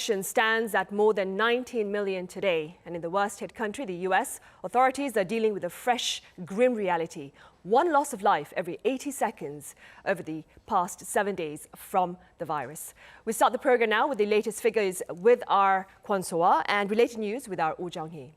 Stands at more than 19 million today. And in the worst-hit country, the US, authorities are dealing with a fresh, grim reality. One loss of life every 80 seconds over the past 7 days from the virus. We start the program now with the latest figures with our Kwon So-ah and related news with our Oh Jung-hee.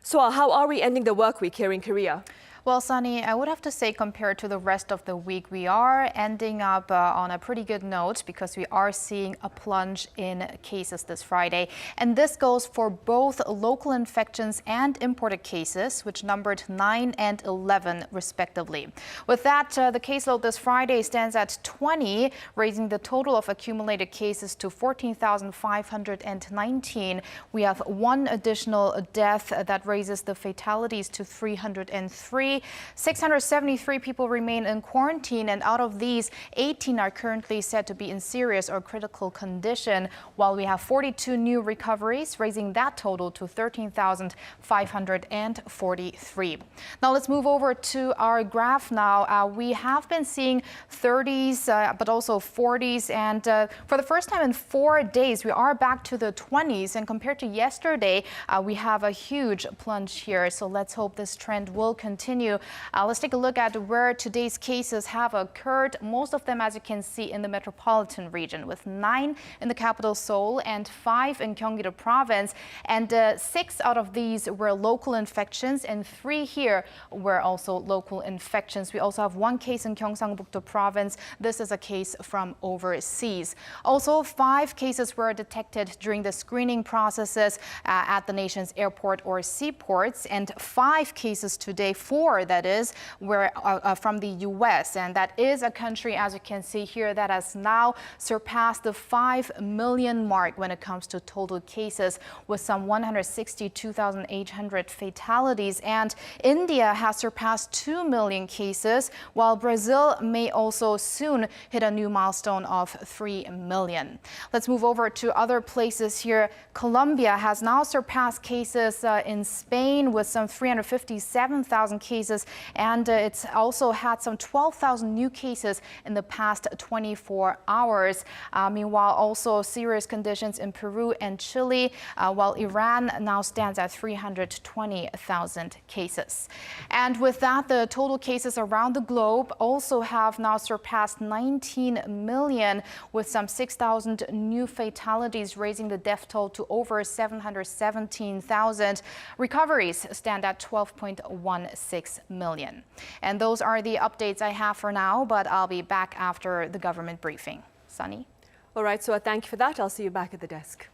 So, how are we ending the work week here in Korea? Well, Sunny, I would have to say compared to the rest of the week, we are ending up on a pretty good note because we are seeing a plunge in cases this Friday. And this goes for both local infections and imported cases, which numbered 9 and 11 respectively. With that, the caseload this Friday stands at 20, raising the total of accumulated cases to 14,519. We have one additional death that raises the fatalities to 303. 673 people remain in quarantine, and out of these, 18 are currently said to be in serious or critical condition, while we have 42 new recoveries, raising that total to 13,543. Now let's move over to our graph now. We have been seeing 30s, but also 40s, and for the first time in 4 days, we are back to the 20s, and compared to yesterday, we have a huge plunge here, so let's hope this trend will continue. Let's take a look at where today's cases have occurred. Most of them, as you can see, in the metropolitan region, with 9 in the capital Seoul and 5 in Gyeonggi-do province. And 6 out of these were local infections, and 3 here were also local infections. We also have 1 case in Gyeongsangbuk-do province. This is a case from overseas. Also, 5 cases were detected during the screening processes at the nation's airport or seaports, and 5 cases today, 4 that is, were from the US, and that is a country, as you can see here, that has now surpassed the 5 million mark when it comes to total cases, with some 162,800 fatalities. And India has surpassed 2 million cases, while Brazil may also soon hit a new milestone of 3 million. Let's move over to other places here. Colombia has now surpassed cases in Spain with some 357,000 cases, and it's also had some 12,000 new cases in the past 24 hours. Meanwhile, also serious conditions in Peru and Chile, while Iran now stands at 320,000 cases. And with that, the total cases around the globe also have now surpassed 19 million, with some 6,000 new fatalities, raising the death toll to over 717,000. Recoveries stand at 12.16 million. And those are the updates I have for now, but I'll be back after the government briefing. Sunny? All right, so thank you for that. I'll see you back at the desk.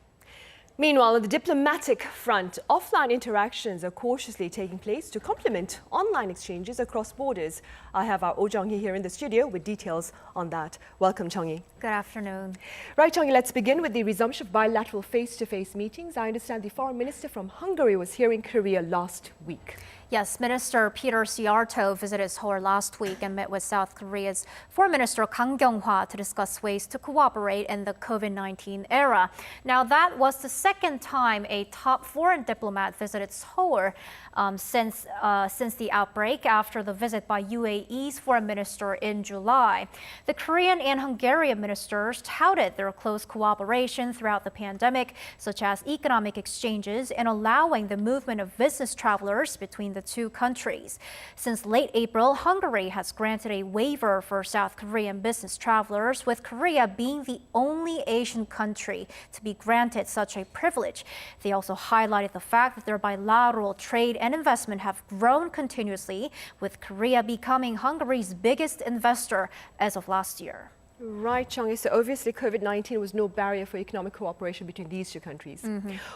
Meanwhile, on the diplomatic front, offline interactions are cautiously taking place to complement online exchanges across borders. I have our Oh Jung-hee here in the studio with details on that. Welcome, Jung-hee. Good afternoon. Right, Jung-hee, let's begin with the resumption of bilateral face-to-face meetings. I understand the foreign minister from Hungary was here in Korea last week. Yes, Minister Peter Siarto visited Seoul last week and met with South Korea's Foreign Minister Kang Kyung-hwa to discuss ways to cooperate in the COVID-19 era. Now, that was the second time a top foreign diplomat visited Seoul since the outbreak, after the visit by UAE's foreign minister in July. The Korean and Hungarian ministers touted their close cooperation throughout the pandemic, such as economic exchanges and allowing the movement of business travelers between the two countries. Since late April, Hungary has granted a waiver for South Korean business travelers, with Korea being the only Asian country to be granted such a privilege. They also highlighted the fact that their bilateral trade and investment have grown continuously, with Korea becoming Hungary's biggest investor as of last year. Right, Jung-hee. So obviously COVID-19 was no barrier for economic cooperation between these two countries.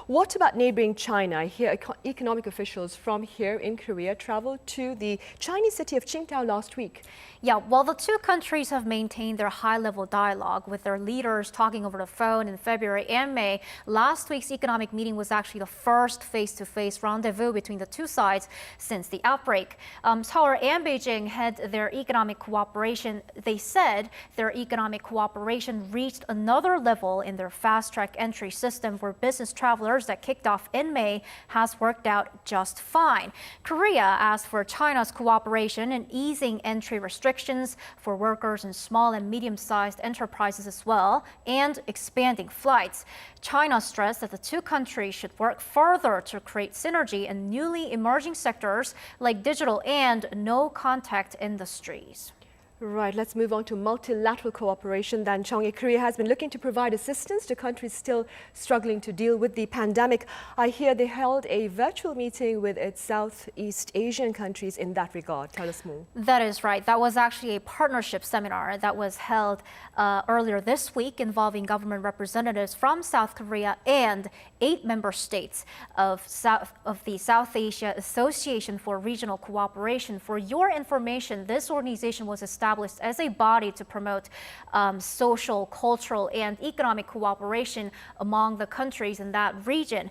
What about neighboring China? I hear economic officials from here in Korea traveled to the Chinese city of Qingdao last week. Yeah, well, the two countries have maintained their high-level dialogue, with their leaders talking over the phone in February and May. Last week's economic meeting was actually the first face-to-face rendezvous between the two sides since the outbreak. Seoul and Beijing had their economic cooperation. They said their economic economic cooperation reached another level in their fast-track entry system for business travelers that kicked off in May has worked out just fine. Korea asked for China's cooperation in easing entry restrictions for workers in small and medium-sized enterprises as well, and expanding flights. China stressed that the two countries should work further to create synergy in newly emerging sectors like digital and no-contact industries. Right, let's move on to multilateral cooperation. Then, Chong-hee, Korea has been looking to provide assistance to countries still struggling to deal with the pandemic. I hear they held a virtual meeting with its Southeast Asian countries in that regard. Tell us more. That is right. That was actually a partnership seminar that was held earlier this week involving government representatives from South Korea and 8 member states of the South Asia Association for Regional Cooperation. For your information, this organization was established as a body to promote social, cultural, and economic cooperation among the countries in that region.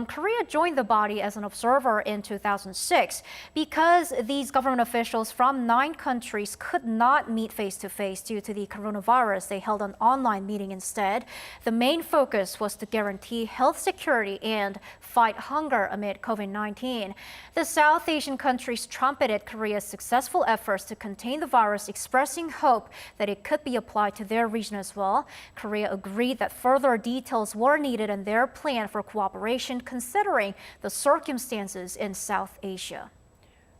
Korea joined the body as an observer in 2006 because these government officials from 9 countries could not meet face-to-face due to the coronavirus. They held an online meeting instead. The main focus was to guarantee health security and fight hunger amid COVID-19. The South Asian countries trumpeted Korea's successful efforts to contain the virus, expressing hope that it could be applied to their region as well. Korea agreed that further details were needed in their plan for cooperation, considering the circumstances in South Asia.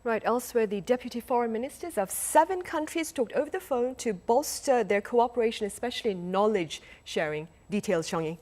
Right, elsewhere, the deputy foreign ministers of 7 countries talked over the phone to bolster their cooperation, especially in knowledge sharing. Details, Chong-hee.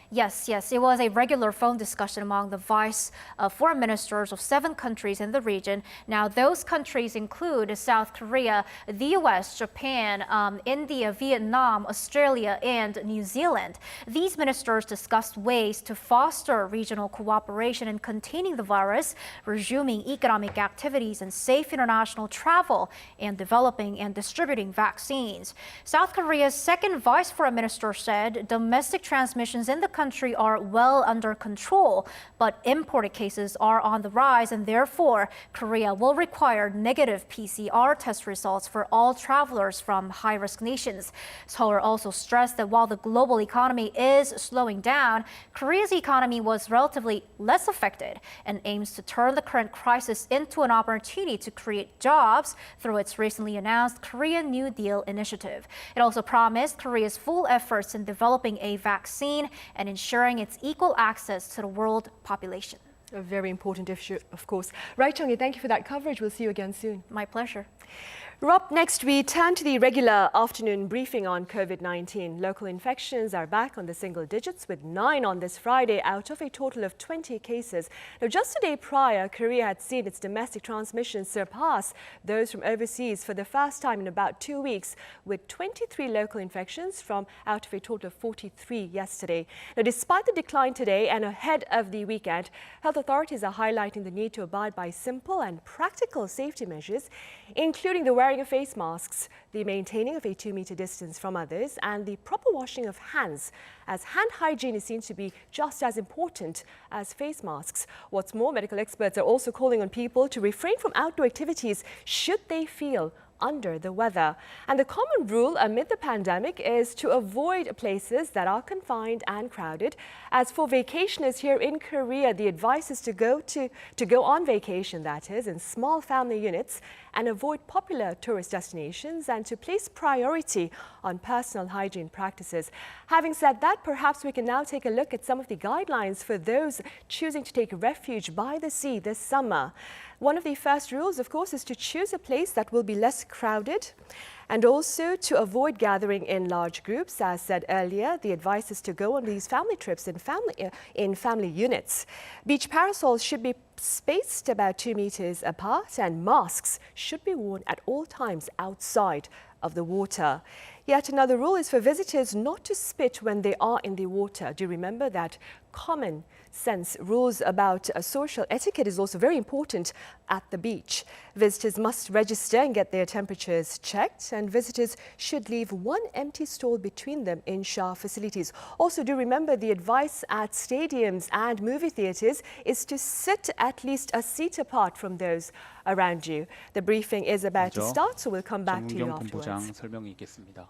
Yes, it was a regular phone discussion among the vice foreign ministers of 7 countries in the region. Now, those countries include South Korea, the US, Japan, India, Vietnam, Australia, and New Zealand. These ministers discussed ways to foster regional cooperation in containing the virus, resuming economic activities and safe international travel, and developing and distributing vaccines. South Korea's second vice foreign minister said domestic transmissions in the country are well under control, but imported cases are on the rise, and therefore Korea will require negative PCR test results for all travelers from high-risk nations. Seoul also stressed that while the global economy is slowing down, Korea's economy was relatively less affected and aims to turn the current crisis into an opportunity to create jobs through its recently announced Korean New Deal initiative. It also promised Korea's full efforts in developing a vaccine and ensuring its equal access to the world population. A very important issue, of course. Right, Chong-hee, thank you for that coverage. We'll see you again soon. My pleasure. Up next, we turn to the regular afternoon briefing on COVID-19. Local infections are back on the single digits, with 9 on this Friday out of a total of 20 cases. Now, just a day prior, Korea had seen its domestic transmissions surpass those from overseas for the first time in about 2 weeks, with 23 local infections from out of a total of 43 yesterday. Now, despite the decline today and ahead of the weekend, health authorities are highlighting the need to abide by simple and practical safety measures, including the wearing of face masks, the maintaining of a 2-meter distance from others, and the proper washing of hands, as hand hygiene is seen to be just as important as face masks. What's more, medical experts are also calling on people to refrain from outdoor activities should they feel under the weather. And the common rule amid the pandemic is to avoid places that are confined and crowded. As for vacationers here in Korea, the advice is to go on vacation, that is, in small family units, and avoid popular tourist destinations, and to place priority on personal hygiene practices. Having said that, perhaps we can now take a look at some of the guidelines for those choosing to take refuge by the sea this summer. One of the first rules, of course, is to choose a place that will be less crowded, and also to avoid gathering in large groups. As said earlier, the advice is to go on these family trips in family units. Beach parasols should be spaced about 2 meters apart, and masks should be worn at all times outside of the water. Yet another rule is for visitors not to spit when they are in the water. Do remember that common sense rules about social etiquette is also very important at the beach. Visitors must register and get their temperatures checked, and visitors should leave 1 empty stall between them in shower facilities. Also, do remember the advice at stadiums and movie theatres is to sit at least a seat apart from those around you. The briefing is about to start, so we'll come back to you afterwards. 설명이 있겠습니다.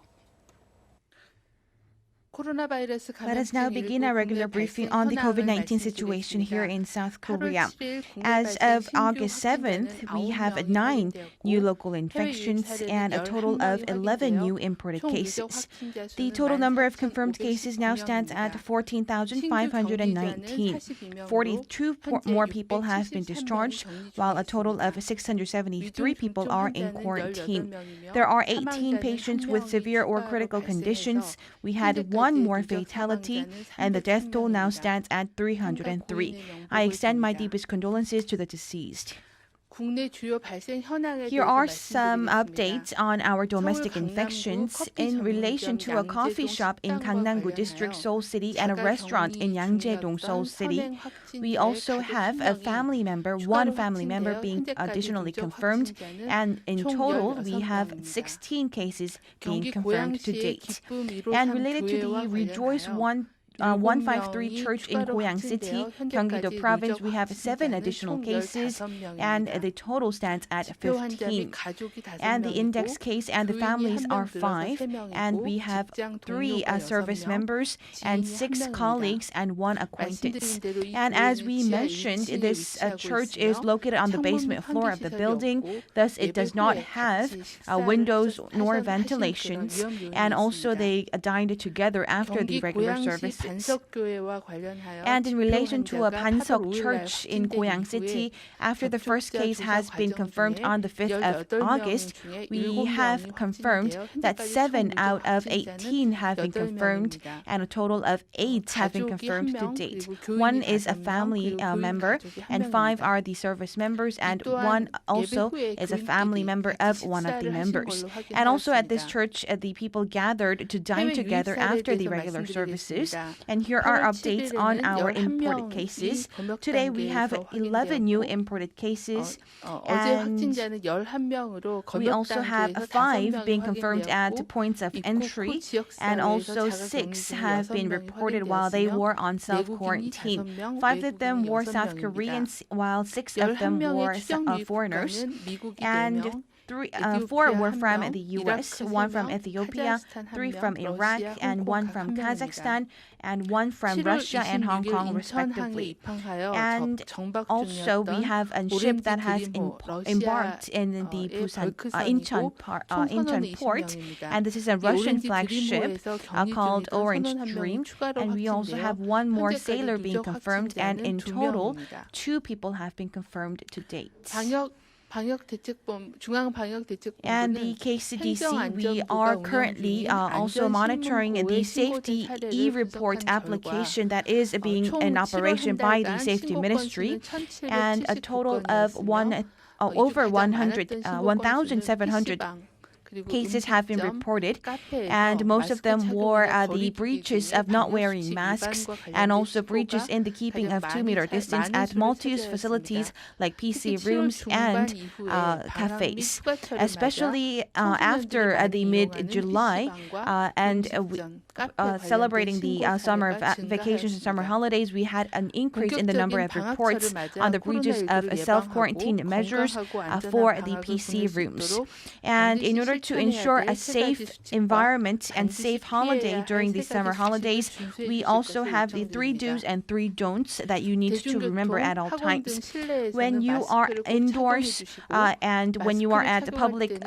Let us now begin our regular briefing on the COVID-19 situation here in South Korea. As of August 7th, we have 9 new local infections and a total of 11 new imported cases. The total number of confirmed cases now stands at 14,519. 42 more people have been discharged, while a total of 673 people are in quarantine. There are 18 patients with severe or critical conditions. We had 1 more fatality, and the death toll now stands at 303. I extend my deepest condolences to the deceased. Here are some updates on our domestic infections in relation to a coffee shop in Gangnam-gu District, Seoul City, and a restaurant in Yangjae-dong, Seoul City. We also have one family member being additionally confirmed, and in total, we have 16 cases being confirmed to date. And related to the Rejoice 153 Church in Goyang City, Gyeonggi-do Province, we have 7 additional cases, and the total stands at 15. And the index case and the families are 5, and we have 3 service members and 6 colleagues and 1 acquaintance. And as we mentioned, this church is located on the basement floor of the building, thus it does not have windows nor ventilations, and also they dined together after the regular services. And in relation to a Bansok church in Goyang City, after the first case has been confirmed on the 5th of August, we have confirmed that 7 out of 18 have been confirmed, and a total of 8 have been confirmed to date. 1 is a family member, and 5 are the service members, and 1 also is a family member of one of the members. And also at this church, the people gathered to dine together after the regular services. And here are updates on our imported cases. Today we have 11 new imported cases, and we also have 5 being confirmed at points of entry, and also 6 have been reported while they were on self-quarantine. 5 of them were South Koreans, while 6 of them were foreigners, and 4 were from the US, 1 from Ethiopia, 3 from Iraq, and 1 from Kazakhstan, and 1 from Russia and Hong Kong, respectively. And also, we have a ship that has embarked in the Incheon port, and this is a Russian flagship called Orange Dream. And we also have 1 more sailor being confirmed, and in total, 2 people have been confirmed to date. And the KCDC, we are currently also monitoring the safety e-report application that is being in operation by the Safety Ministry, and a total of over 1,700 cases have been reported, and most of them were the breaches of not wearing masks, and also breaches in the keeping of 2-meter distance at multi-use facilities like PC rooms and cafes, especially after the mid-July and celebrating the summer vacations and summer holidays. We had an increase in the number of reports on the breaches of self-quarantine measures for the PC rooms. And in order to ensure a safe environment and safe holiday during the summer holidays, we also have the 3 do's and 3 don'ts that you need to remember at all times. When you are indoors and when you are at public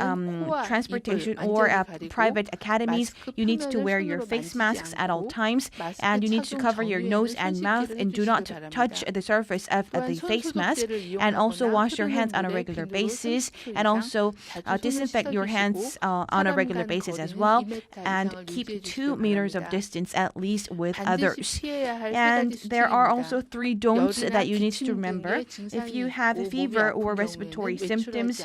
transportation or private academies, you need to wear your face masks at all times, and you need to cover your nose and mouth and do not touch the surface of the face mask, and also wash your hands on a regular basis, and also disinfect your hands on a regular basis as well, and keep 2 meters of distance at least with others. And there are also 3 don'ts that you need to remember. If you have a fever or respiratory symptoms,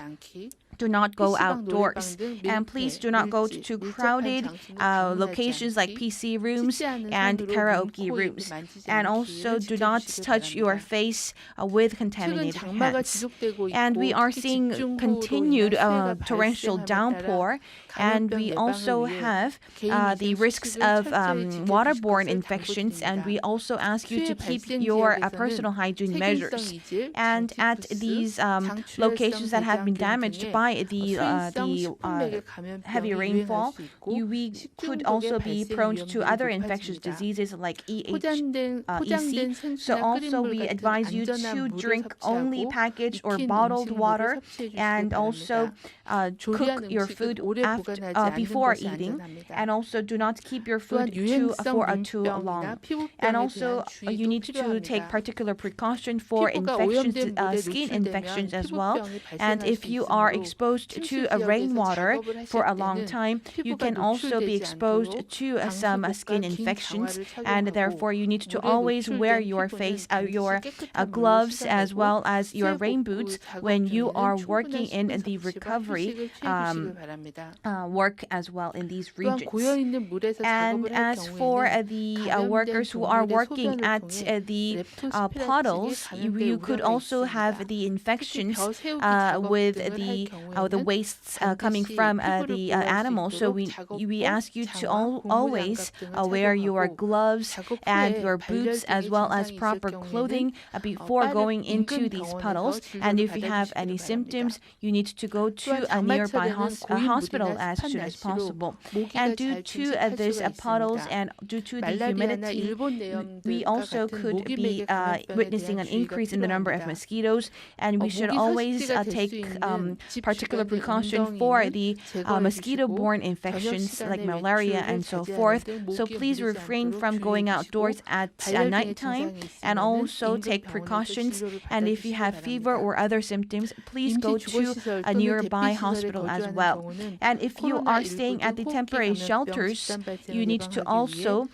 do not go outdoors, and please do not go to crowded locations like PC rooms and karaoke rooms, and also do not touch your face with contaminated hands. And we are seeing continued torrential downpour, and we also have the risks of waterborne infections, and we also ask you to keep your personal hygiene measures. And at these locations that have been damaged by by the heavy rainfall, we could also be prone to other infectious diseases like EC. So also we advise you to drink only packaged or bottled water and also cook your food before eating, and also do not keep your food for too long. And also you need to take particular precaution for infections, skin infections as well. And if you are exposed to rainwater for a long time, you can also be exposed to some skin infections, and therefore you need to always wear your gloves as well as your rain boots when you are working in the recovery work as well in these regions. And as for the workers who are working at the puddles, you could also have the infections with the wastes coming from the animals. So we ask you to always wear your gloves and your boots as well as proper clothing before going into these puddles. And if you have any symptoms, you need to go to a nearby hospital as soon as possible. And due to these puddles and due to the humidity, we also could be witnessing an increase in the number of mosquitoes, and we should always take particular precaution for the mosquito-borne infections like malaria and so forth. So please refrain from going outdoors at nighttime and also take precautions. And if you have fever or other symptoms, please go to a nearby hospital as well. And if you are staying at the temporary shelters, you need to also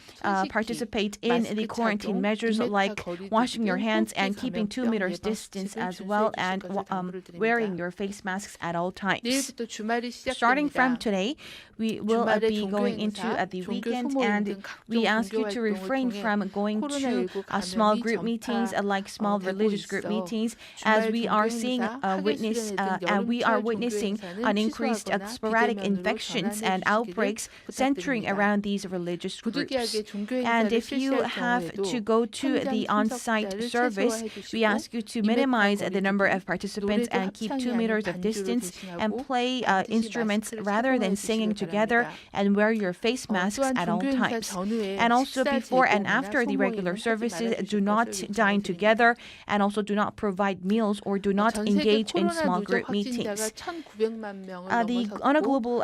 participate in the quarantine measures like washing your hands and keeping 2 meters distance as well, and wearing your face masks at all times. Starting from today, we will be going into the weekend, and we ask you to refrain from going to small group meetings like small religious group meetings, as we are witnessing an increased sporadic infections and outbreaks centering around these religious groups. And if you have to go to the on-site service, we ask you to minimize the number of participants and keep 2 meters of distance and play instruments rather than singing together, and wear your face masks at all times. And also before and after the regular services, do not dine together, and also do not provide meals or do not engage in small group meetings. On a global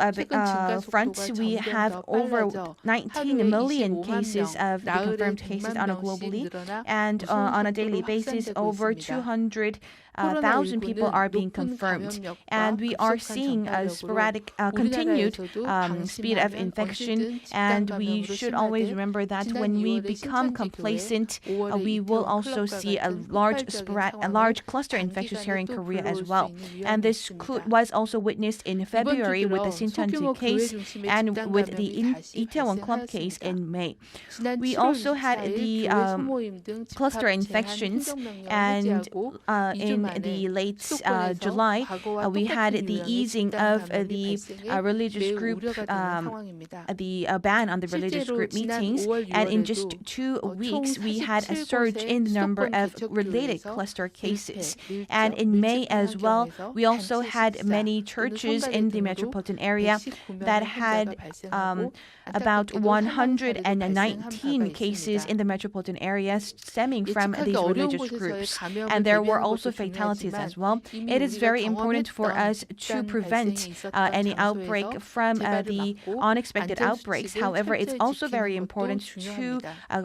front, we have over 19 million cases of the confirmed cases globally, and on a daily basis, over 200,000 people are being confirmed. And we are seeing a sporadic continued speed of infection, and we should always remember that when we become complacent, we will also see a large cluster infections here in Korea as well. And this was also witnessed in February with the Sincheonji case and with the Itaewon Club case in May. We also had the cluster infections, and in the late July, we had the easing of the religious group, the ban on the religious group meetings, and in just 2 weeks, we had a surge in the number of related cluster cases. And in May as well, we also had many churches in the metropolitan area that had about 119 cases in the metropolitan area stemming from these religious groups. And there were also fatalities as well. It is very important for us to prevent any outbreak from the unexpected outbreaks. However, it's also very important to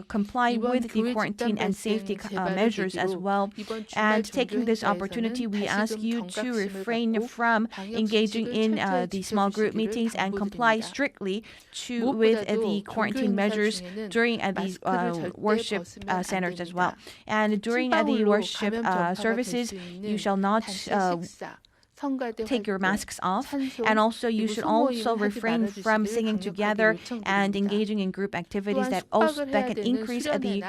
comply with the quarantine and safety measures as well. And taking this opportunity, we ask you to refrain from engaging in the small group meetings and comply strictly with the quarantine measures during these worship centers as well. And during the worship services, you shall not take your masks off, and also you should also refrain from singing together and engaging in group activities that can increase the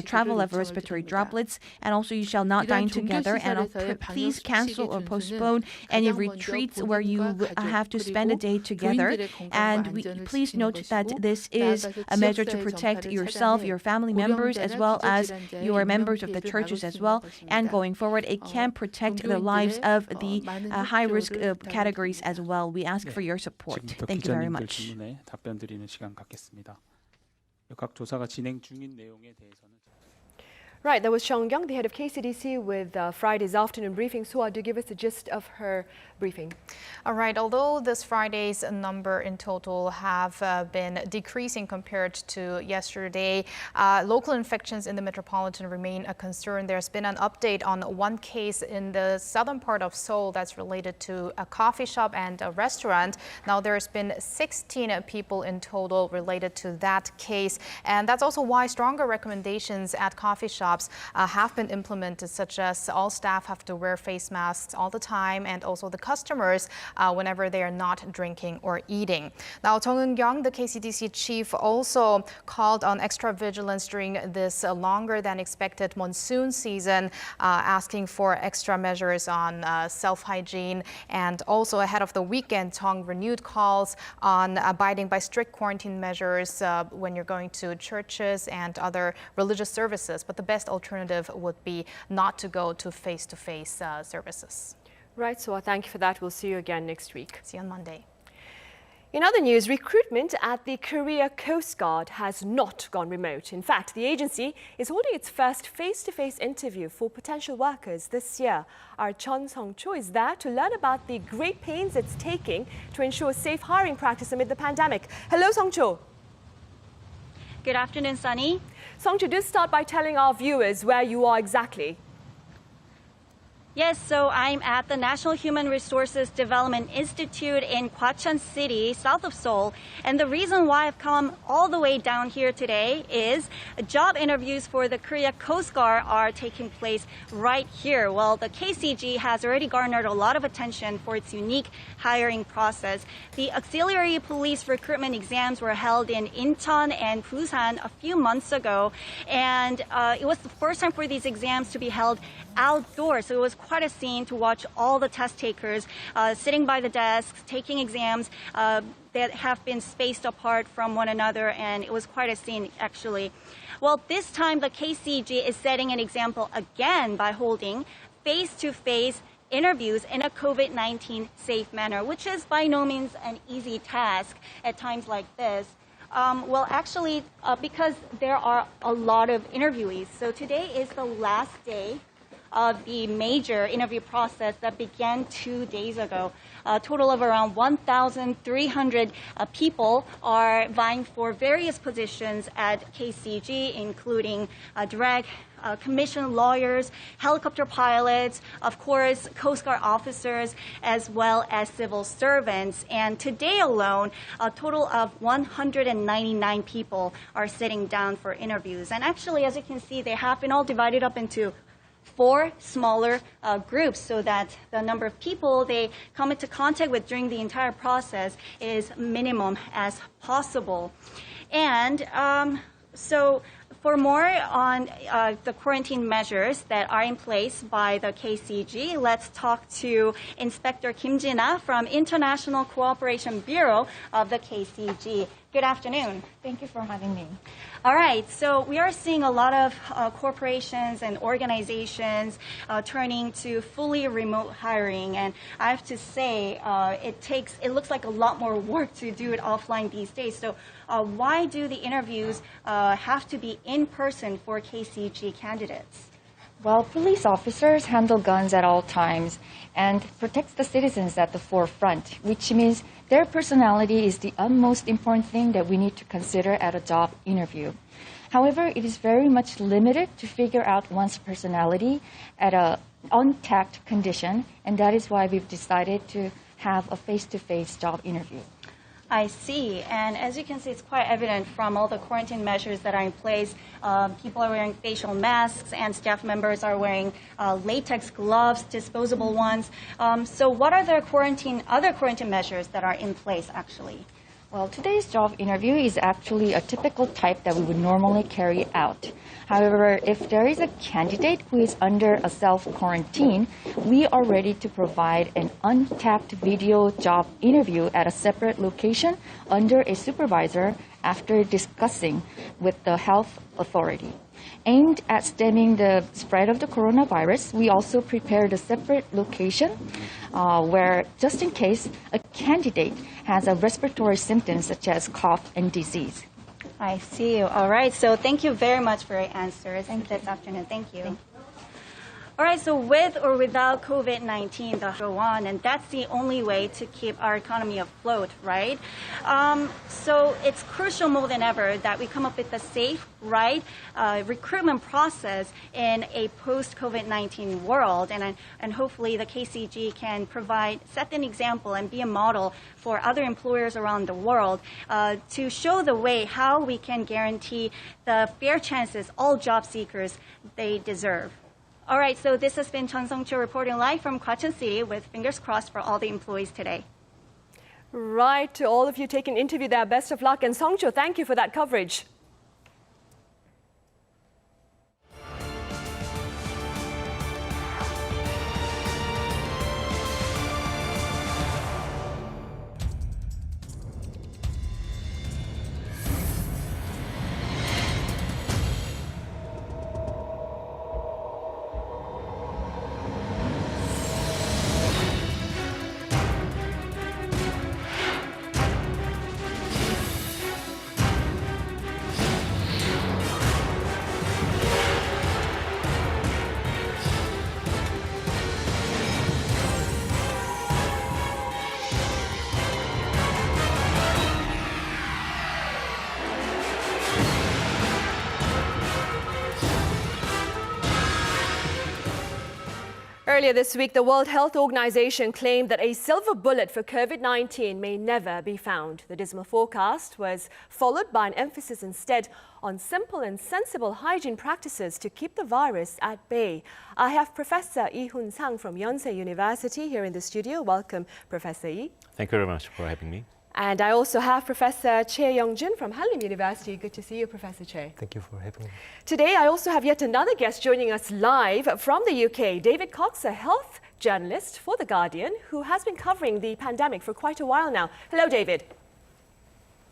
travel of respiratory droplets. And also you shall not dine together, and please cancel or postpone any retreats where you have to spend a day together. And please note that this is a measure to protect yourself, your family members, as well as your members of the churches as well. And going forward, it can protect the lives of the high-risk categories as well. We ask for your support. Thank you very much. 질문에 답변 드리는 시간 갖겠습니다. 각 조사가 진행 중인 내용에 대해서는 Right, that was Seong Young, the head of KCDC, with Friday's afternoon briefing. Suha, do give us the gist of her briefing. All right, although this Friday's number in total have been decreasing compared to yesterday, local infections in the metropolitan remain a concern. There's been an update on one case in the southern part of Seoul that's related to a coffee shop and a restaurant. Now there's been 16 people in total related to that case. And that's also why stronger recommendations at coffee shops have been implemented, such as all staff have to wear face masks all the time, and also the customers whenever they are not drinking or eating. Now, Jung Eun-kyung, the KCDC chief, also called on extra vigilance during this longer than expected monsoon season, asking for extra measures on self-hygiene. And also ahead of the weekend, Jung renewed calls on abiding by strict quarantine measures when you're going to churches and other religious services. But the best alternative would be not to go to face-to-face services. Right, so thank you for that. We'll see you again next week. See you on Monday. In other news, recruitment at the Korea Coast Guard has not gone remote. In fact, the agency is holding its first face-to-face interview for potential workers this year. Our Chun Song-cho is there to learn about the great pains it's taking to ensure safe hiring practice amid the pandemic. Hello, Song-cho. Good afternoon, Sunny. Song-cho, do start by telling our viewers where you are exactly. Yes, so I'm at the National Human Resources Development Institute in Gwacheon City, south of Seoul. And the reason why I've come all the way down here today is job interviews for the Korea Coast Guard are taking place right here. Well, the KCG has already garnered a lot of attention for its unique hiring process. The auxiliary police recruitment exams were held in Incheon and Busan a few months ago. And it was the first time for these exams to be held outdoors. So it was quite a scene to watch all the test takers sitting by the desks, taking exams that have been spaced apart from one another, and it was quite a scene, actually. Well, this time the KCG is setting an example again by holding face-to-face interviews in a COVID-19 safe manner, which is by no means an easy task at times like this. Well, actually, because there are a lot of interviewees. So today is the last day of the major interview process that began 2 days ago. A total of around 1,300 people are vying for various positions at KCG, including direct commission lawyers, helicopter pilots, of course, Coast Guard officers, as well as civil servants. And today alone, a total of 199 people are sitting down for interviews. And actually, as you can see, they have been all divided up into 4 smaller groups so that the number of people they come into contact with during the entire process is minimum as possible. And so for more on the quarantine measures that are in place by the KCG, let's talk to Inspector Kim Jin-ah from International Cooperation Bureau of the KCG. Good afternoon. Thank you for having me. All right, so we are seeing a lot of corporations and organizations turning to fully remote hiring, and I have to say it looks like a lot more work to do it offline these days. So why do the interviews have to be in person for KCG candidates? Well, police officers handle guns at all times and protects the citizens at the forefront, which means their personality is the utmost important thing that we need to consider at a job interview. However, it is very much limited to figure out one's personality at an untact condition, and that is why we've decided to have a face-to-face job interview. I see. And as you can see, it's quite evident from all the quarantine measures that are in place. People are wearing facial masks and staff members are wearing latex gloves, disposable ones. So what are the other quarantine measures that are in place, actually? Well, today's job interview is actually a typical type that we would normally carry out. However, if there is a candidate who is under a self-quarantine, we are ready to provide an untapped video job interview at a separate location under a supervisor after discussing with the health authority. Aimed at stemming the spread of the coronavirus, we also prepared a separate location where, just in case, a candidate has a respiratory symptom such as cough and disease. I see you. All right. So thank you very much for your answers this afternoon. Thank you. All right, so with or without COVID-19, the go on, and that's the only way to keep our economy afloat, right? So it's crucial more than ever that we come up with a safe, right, recruitment process in a post-COVID-19 world, and hopefully the KCG can set an example and be a model for other employers around the world to show the way how we can guarantee the fair chances all job seekers they deserve. All right, so this has been Chun Sung-cho reporting live from Kwachon City with fingers crossed for all the employees today. Right, to all of you taking interview there, best of luck. And Song-cho, thank you for that coverage. Earlier this week, the World Health Organization claimed that a silver bullet for COVID-19 may never be found. The dismal forecast was followed by an emphasis instead on simple and sensible hygiene practices to keep the virus at bay. I have Professor Lee Hoon Sang from Yonsei University here in the studio. Welcome, Professor Lee. Thank you very much for having me. And I also have Professor Chae Young-jin from Hallym University. Good to see you, Professor Chae. Thank you for having me. Today, I also have yet another guest joining us live from the UK, David Cox, a health journalist for The Guardian, who has been covering the pandemic for quite a while now. Hello, David.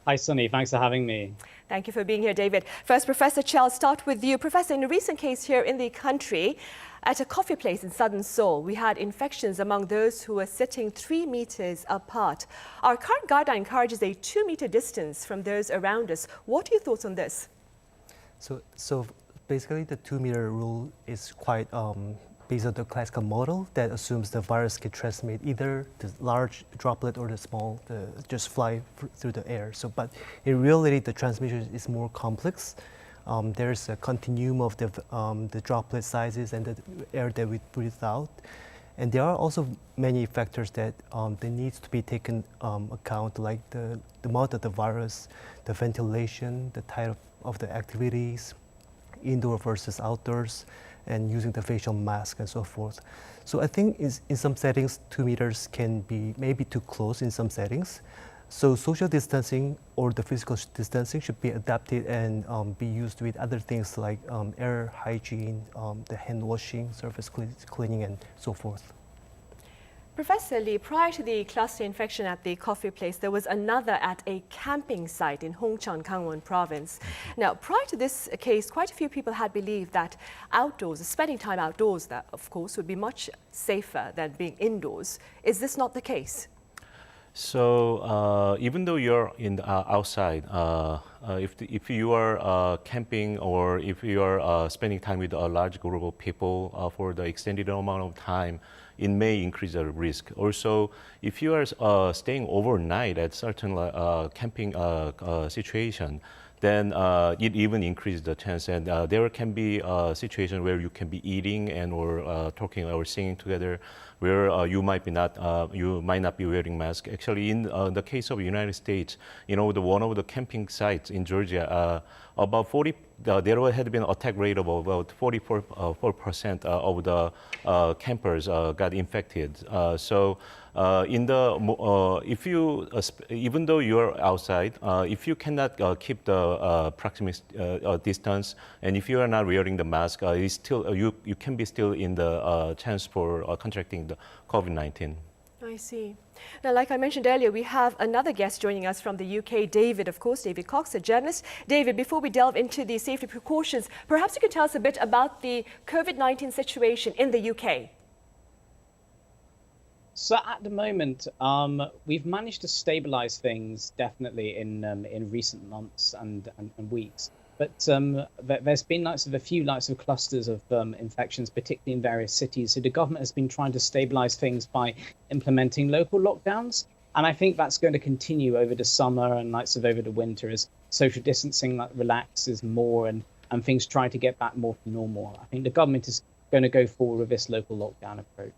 Hi, Sunny. Thanks for having me. Thank you for being here, David. First, Professor Chae, I'll start with you. Professor, in a recent case here in the country, at a coffee place in southern Seoul, we had infections among those who were sitting 3 meters apart. Our current guideline encourages a 2-meter distance from those around us. What are your thoughts on this? So basically, the 2-meter rule is quite based on the classical model that assumes the virus can transmit either the large droplet or the small, just fly through the air. But in reality, the transmission is more complex. There's a continuum of the droplet sizes and the air that we breathe out. And there are also many factors that needs to be taken account, like the amount of the virus, the ventilation, the type of the activities, indoor versus outdoors, and using the facial mask and so forth. So I think in some settings, 2 meters can be maybe too close in some settings. So social distancing or the physical distancing should be adapted and be used with other things like air hygiene, the hand washing, surface cleaning, and so forth. Professor Lee, prior to the cluster infection at the coffee place, there was another at a camping site in Hongcheon, Gangwon province. Now, prior to this case, quite a few people had believed that outdoors, spending time outdoors, that of course would be much safer than being indoors. Is this not the case? So even though you're in the, outside, if you are camping or if you are spending time with a large group of people for the extended amount of time, it may increase the risk. Also, if you are staying overnight at certain camping situation, then it even increases the chance. And there can be a situation where you can be eating and or talking or singing together, where you might not be wearing mask. Actually, in the case of the United States, one of the camping sites in Georgia, there had been an attack rate of about 44% of the campers got infected. Even though you're outside, if you cannot keep the proximity distance, and if you are not wearing the mask, you can be still in the chance for contracting the COVID-19. I see. Now, like I mentioned earlier, we have another guest joining us from the UK, David, of course, David Cox, a journalist. David, before we delve into the safety precautions, perhaps you could tell us a bit about the COVID-19 situation in the UK. So at the moment, we've managed to stabilize things definitely in recent months and weeks. But there's been a few clusters of infections, particularly in various cities. So the government has been trying to stabilize things by implementing local lockdowns. And I think that's going to continue over the summer and over the winter as social distancing relaxes more and things try to get back more to normal. I think the government is going to go forward with this local lockdown approach.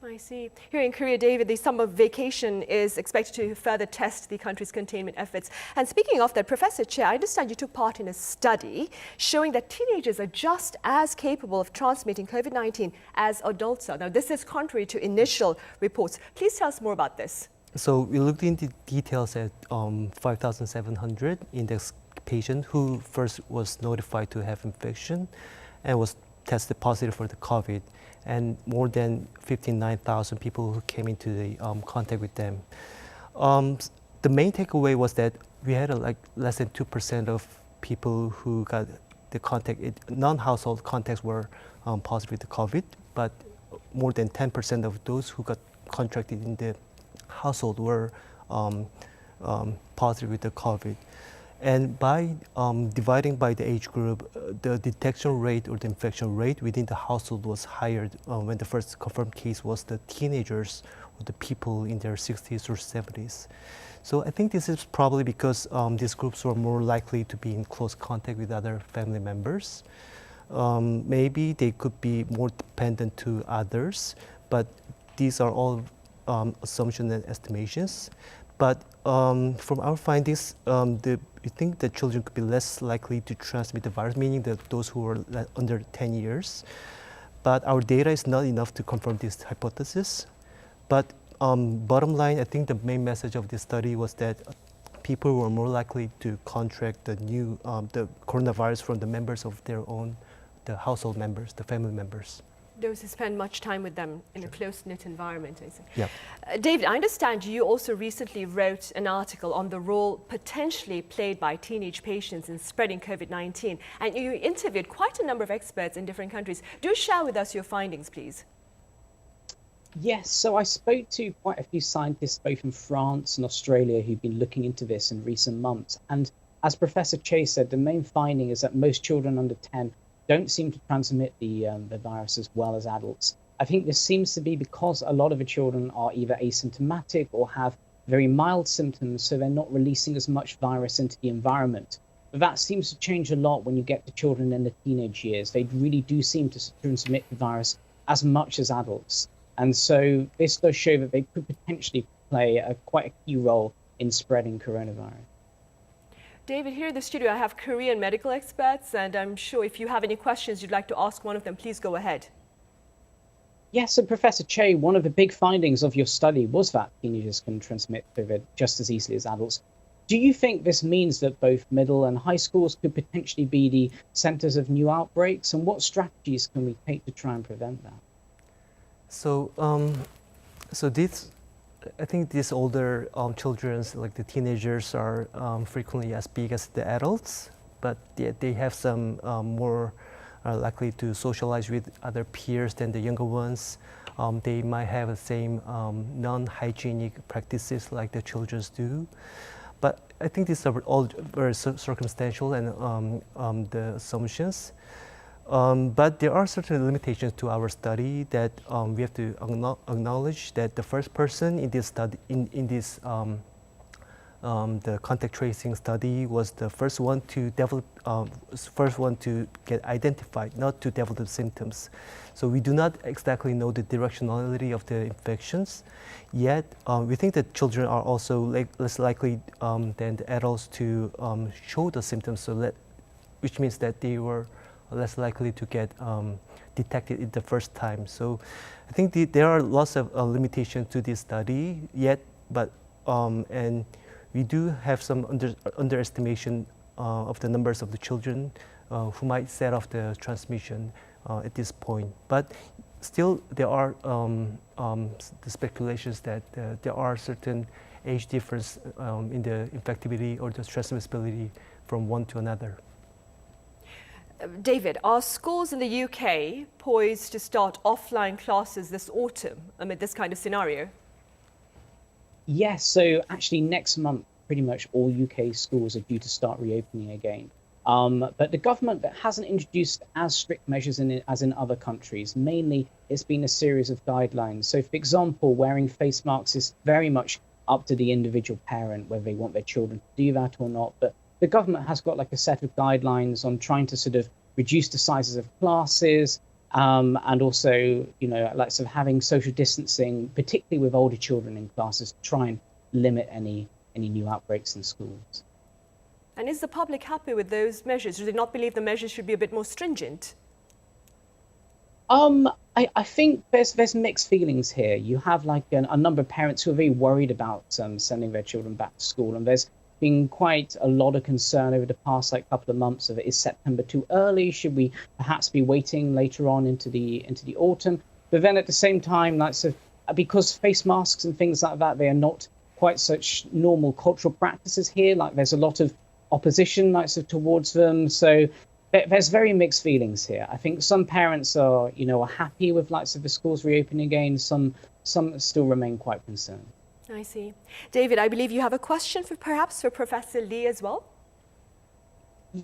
I see. Here in Korea, David, the summer vacation is expected to further test the country's containment efforts. And speaking of that, Professor Che, I understand you took part in a study showing that teenagers are just as capable of transmitting COVID-19 as adults are. Now, this is contrary to initial reports. Please tell us more about this. So we looked into details at 5,700 index patients who first was notified to have infection and was tested positive for the COVID, and more than 59,000 people who came into the contact with them. The main takeaway was that we had less than 2% of people who got the contact, non-household contacts were positive with the COVID, but more than 10% of those who got contracted in the household were positive with the COVID. And by dividing by the age group, the detection rate or the infection rate within the household was higher when the first confirmed case was the teenagers or the people in their 60s or 70s. So I think this is probably because these groups were more likely to be in close contact with other family members. Maybe they could be more dependent to others, but these are all assumptions and estimations. But from our findings, we think that children could be less likely to transmit the virus, meaning that those who are under 10 years. But our data is not enough to confirm this hypothesis. But bottom line, I think the main message of this study was that people were more likely to contract the coronavirus from the members of their own, the household members, the family members. Those who spend much time with them in a close-knit environment, I see. Yeah. David, I understand you also recently wrote an article on the role potentially played by teenage patients in spreading COVID-19, and you interviewed quite a number of experts in different countries. Do share with us your findings, please. Yes, so I spoke to quite a few scientists both in France and Australia who've been looking into this in recent months. And as Professor Che said, the main finding is that most children under 10 don't seem to transmit the virus as well as adults. I think this seems to be because a lot of the children are either asymptomatic or have very mild symptoms, so they're not releasing as much virus into the environment. But that seems to change a lot when you get to children in the teenage years. They really do seem to transmit the virus as much as adults. And so this does show that they could potentially play quite a key role in spreading coronavirus. David, here in the studio, I have Korean medical experts, and I'm sure if you have any questions you'd like to ask one of them, please go ahead. Yes, so Professor Che, one of the big findings of your study was that teenagers can transmit COVID just as easily as adults. Do you think this means that both middle and high schools could potentially be the centers of new outbreaks? And what strategies can we take to try and prevent that? So, I think these older children, like the teenagers, are frequently as big as the adults, but they have some more likely to socialize with other peers than the younger ones. They might have the same non-hygienic practices like the children do. But I think these are all very circumstantial and the assumptions. But there are certain limitations to our study that we have to acknowledge that the first person in this study, the contact tracing study, was the first one to develop, get identified, not to develop symptoms. So we do not exactly know the directionality of the infections. Yet we think that children are also less likely than the adults to show the symptoms, which means that they were less likely to get detected in the first time. So I think there are lots of limitations to this study yet, but and we do have some underestimation of the numbers of the children who might set off the transmission at this point. But still there are the speculations that there are certain age difference in the infectivity or the transmissibility from one to another. David, are schools in the UK poised to start offline classes this autumn amid this kind of scenario? Yes, so actually next month, pretty much all UK schools are due to start reopening again. But the government hasn't introduced as strict measures as in other countries. Mainly, it's been a series of guidelines. So, for example, wearing face masks is very much up to the individual parent, whether they want their children to do that or not. But the government has got like a set of guidelines on trying to sort of reduce the sizes of classes, and also, you know, like sort of having social distancing, particularly with older children in classes, to try and limit any new outbreaks in schools. And is the public happy with those measures? Do they not believe the measures should be a bit more stringent? I think there's mixed feelings here. You have like a number of parents who are very worried about sending their children back to school, and there's been quite a lot of concern over the past like couple of months of, is September too early? Should we perhaps be waiting later on into the autumn? But then at the same time, like, so because face masks and things like that, they are not quite such normal cultural practices here. Like there's a lot of opposition like, so towards them. So there's very mixed feelings here. I think some parents are happy with like so the schools reopening again. Some still remain quite concerned. I see. David, I believe you have a question for Professor Lee as well.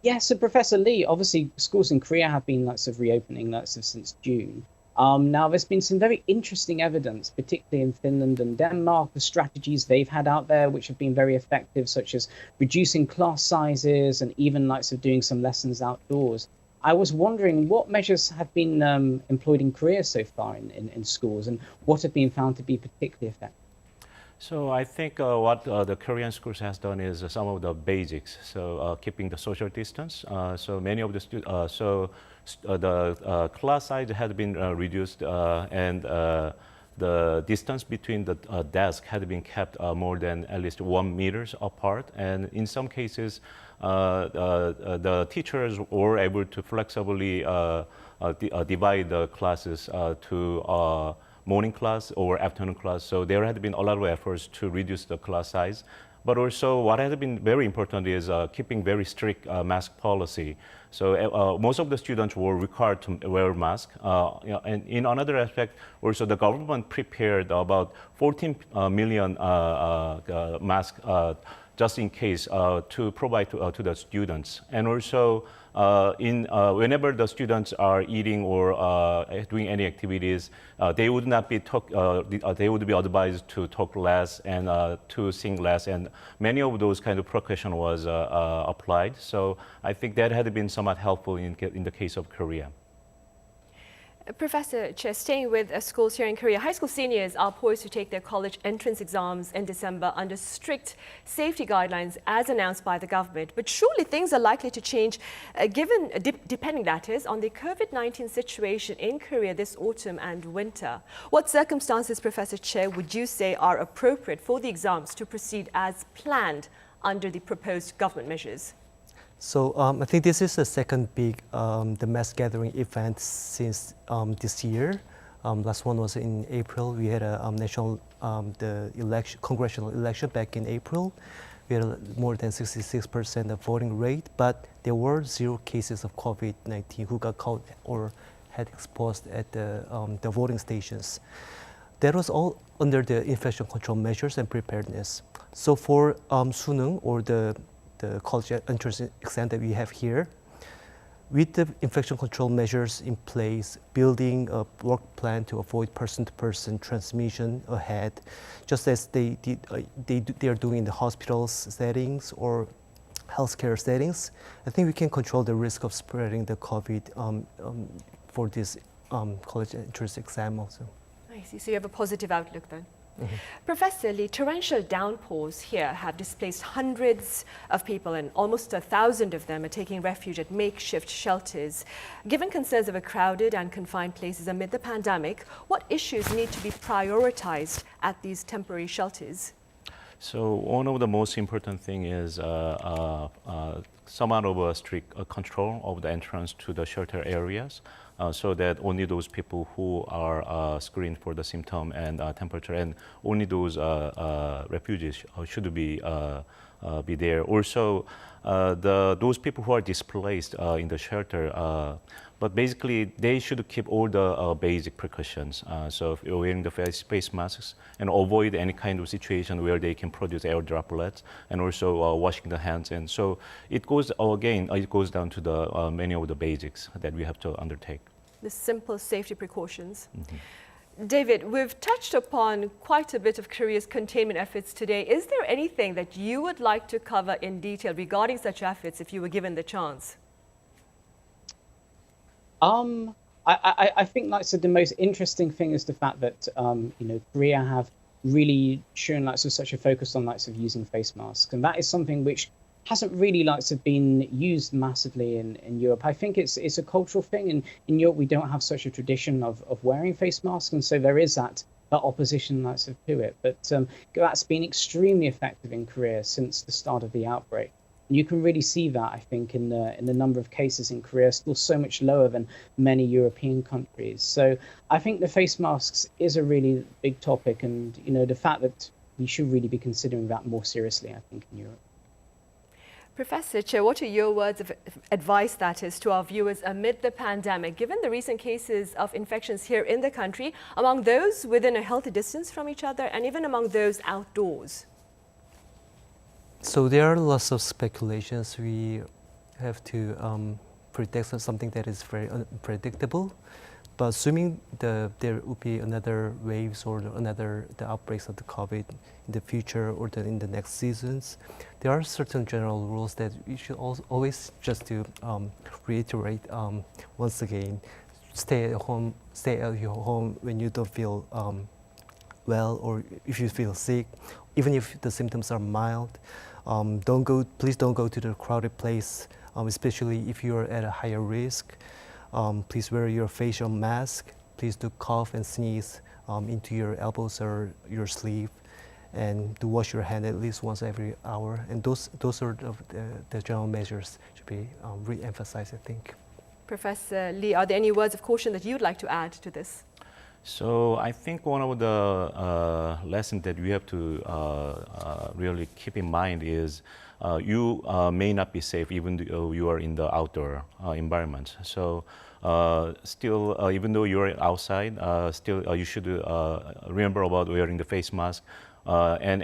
Yes, so Professor Lee, obviously schools in Korea have been like sort of reopening like sort of since June. Now there's been some very interesting evidence, particularly in Finland and Denmark, the strategies they've had out there which have been very effective, such as reducing class sizes and even like sort of doing some lessons outdoors. I was wondering what measures have been employed in Korea so far in schools, and what have been found to be particularly effective. So I think what the Korean schools has done is some of the basics. So keeping the social distance. So many of the students, the class size had been reduced, and the distance between the desks had been kept more than at least 1 meter apart. And in some cases, the teachers were able to flexibly divide the classes to morning class or afternoon class. So there had been a lot of efforts to reduce the class size. But also what has been very important is keeping very strict mask policy. So most of the students were required to wear masks. And in another aspect, also the government prepared about 14 million masks just in case to provide to the students. And also whenever the students are eating or doing any activities, they would not be they would be advised to talk less and to sing less, and many of those kind of precaution was applied. So I think that had been somewhat helpful in the case of Korea. Professor Che, staying with schools here in Korea, high school seniors are poised to take their college entrance exams in December under strict safety guidelines as announced by the government. But surely things are likely to change, depending, that is, on the COVID-19 situation in Korea this autumn and winter. What circumstances, Professor Che, would you say are appropriate for the exams to proceed as planned under the proposed government measures? So I think this is the second big the mass gathering event since this year. Last one was in April. We had a congressional election back in April. We had more than 66% of voting rate, but there were 0 cases of COVID-19 who got caught or had exposed at the voting stations. That was all under the infection control measures and preparedness. So for Suneung, or the college entrance exam that we have here, with the infection control measures in place, building a work plan to avoid person-to-person transmission ahead, just as they are doing in the hospitals settings or healthcare settings, I think we can control the risk of spreading the COVID for this college entrance exam also. I see. So you have a positive outlook then. Mm-hmm. Professor Lee, torrential downpours here have displaced hundreds of people, and almost 1,000 of them are taking refuge at makeshift shelters. Given concerns over crowded and confined places amid the pandemic, what issues need to be prioritized at these temporary shelters? So one of the most important thing is some amount of strict control of the entrance to the shelter areas, so that only those people who are screened for the symptom and temperature, and only those refugees should be there. Also, those people who are displaced in the shelter, but basically they should keep all the basic precautions. So if you're wearing the face masks and avoid any kind of situation where they can produce air droplets, and also washing the hands. And so it goes down to the many of the basics that we have to undertake. The simple safety precautions. David, we've touched upon quite a bit of Korea's containment efforts today. Is there anything that you would like to cover in detail regarding such efforts if you were given the chance? I think, like I said, the most interesting thing is the fact that Korea have really shown such a focus on using face masks, and that is something which hasn't really been used massively in Europe. I think it's a cultural thing, and in Europe we don't have such a tradition of wearing face masks, and so there is that opposition to it. But Gov'T's been extremely effective in Korea since the start of the outbreak. You can really see that, I think, in the number of cases in Korea, still so much lower than many European countries. So I think the face masks is a really big topic, and the fact that we should really be considering that more seriously, I think, in Europe. Professor Che, what are your words of advice, that is, to our viewers amid the pandemic, given the recent cases of infections here in the country, among those within a healthy distance from each other and even among those outdoors? So there are lots of speculations. We have to predict something that is very unpredictable. But assuming there will be another waves or the outbreaks of the COVID in the future or in the next seasons, there are certain general rules that we should always just to reiterate once again. Stay at your home when you don't feel well, or if you feel sick, even if the symptoms are mild. Please don't go to the crowded place, especially if you are at a higher risk. Please wear your facial mask. Please do cough and sneeze into your elbows or your sleeve, and do wash your hand at least once every hour. And those are the general measures should be re-emphasized, I think. Professor Lee, are there any words of caution that you'd like to add to this? So I think one of the lessons that we have to really keep in mind is you may not be safe even though you are in the outdoor environment. So still, even though you're outside, still you should remember about wearing the face mask. And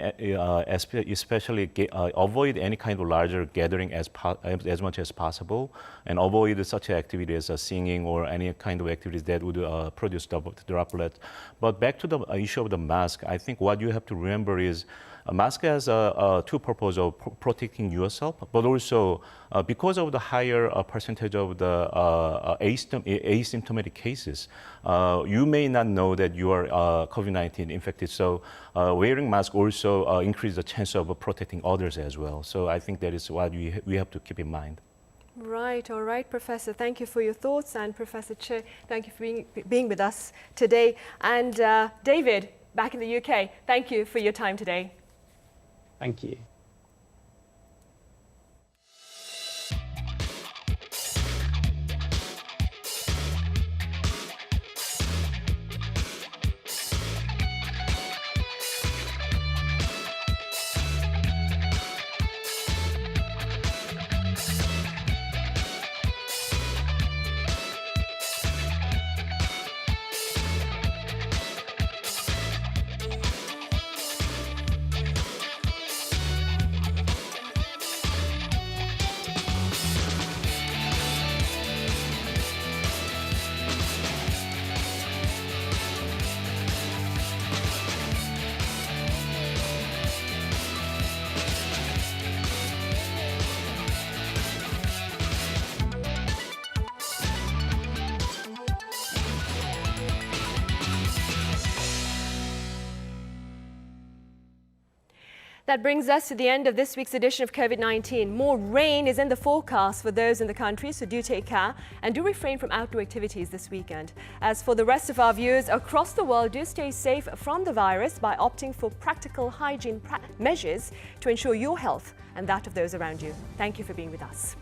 especially avoid any kind of larger gathering as much as possible, and avoid such activities as singing or any kind of activities that would produce droplets. But back to the issue of the mask, I think what you have to remember is a mask has two purposes of protecting yourself, but also because of the higher percentage of the asymptomatic cases, you may not know that you are COVID-19 infected. So wearing mask also increases the chance of protecting others as well. So I think that is what we have to keep in mind. Right, all right, Professor. Thank you for your thoughts. And Professor Che, thank you for being with us today. And David, back in the UK, thank you for your time today. Thank you. That brings us to the end of this week's edition of COVID-19. More rain is in the forecast for those in the country, so do take care and do refrain from outdoor activities this weekend. As for the rest of our viewers across the world, do stay safe from the virus by opting for practical hygiene measures to ensure your health and that of those around you. Thank you for being with us.